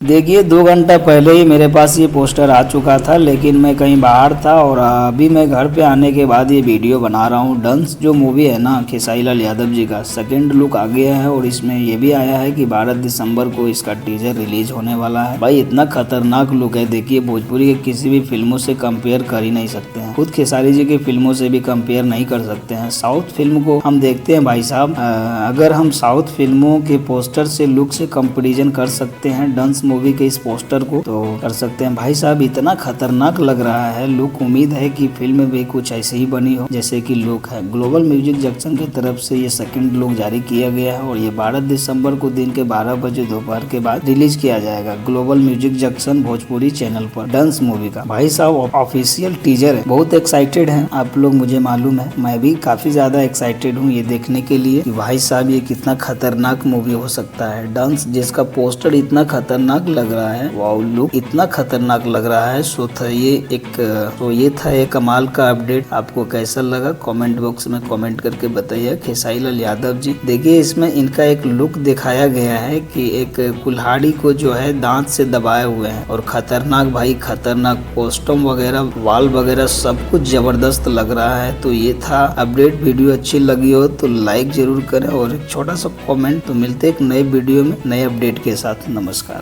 देखिए 2 घंटा पहले ही मेरे पास ये पोस्टर आ चुका था, लेकिन मैं कहीं बाहर था और अभी मैं घर पे आने के बाद ये वीडियो बना रहा हूँ। डंस जो मूवी है ना खेसारी लाल यादव जी का सेकंड लुक आ गया है और इसमें ये भी आया है कि 12 दिसंबर को इसका टीजर रिलीज होने वाला है। भाई इतना खतरनाक लुक है, देखिए भोजपुरी के किसी भी फिल्मों से कंपेयर कर ही नहीं सकते हैं, खुद खेसारी जी की फिल्मों से भी कंपेयर नहीं कर सकते हैं। साउथ फिल्म को हम देखते हैं भाई साहब, अगर हम साउथ फिल्मों के पोस्टर से लुक से कंपेरिजन कर सकते हैं डंस मूवी के इस पोस्टर को, तो कर सकते हैं। भाई साहब इतना खतरनाक लग रहा है लुक, उम्मीद है कि फिल्म भी कुछ ऐसे ही बनी हो जैसे कि लुक है। ग्लोबल म्यूजिक जंक्शन की तरफ से ये सेकंड लुक जारी किया गया है और ये 12 दिसंबर को दिन के 12 बजे दोपहर के बाद रिलीज किया जाएगा global music junction Bhojpuri channel पर डंस मूवी का। भाई साहब ऑफिशियल टीजर है, बहुत एक्साइटेड है आप लोग, मुझे मालूम है, मैं भी काफी ज्यादा एक्साइटेड हूँ ये देखने के लिए कि भाई साहब ये कितना खतरनाक मूवी हो सकता है। डंस जिसका पोस्टर इतना खतरनाक लग रहा है, वाओ लुक इतना खतरनाक लग रहा है। ये था एक कमाल का अपडेट। आपको कैसा लगा कमेंट बॉक्स में कमेंट करके बताइए। खेसारी लाल यादव जी, देखिए इसमें इनका एक लुक दिखाया गया है कि एक कुल्हाड़ी को जो है दांत से दबाए हुए हैं और खतरनाक, भाई खतरनाक कॉस्ट्यूम वगैरह वाल वगैरह सब कुछ जबरदस्त लग रहा है। तो ये था अपडेट। वीडियो अच्छी लगी हो तो लाइक जरूर करें और एक छोटा सा कमेंट। तो मिलते एक नए वीडियो में नए अपडेट के साथ। नमस्कार।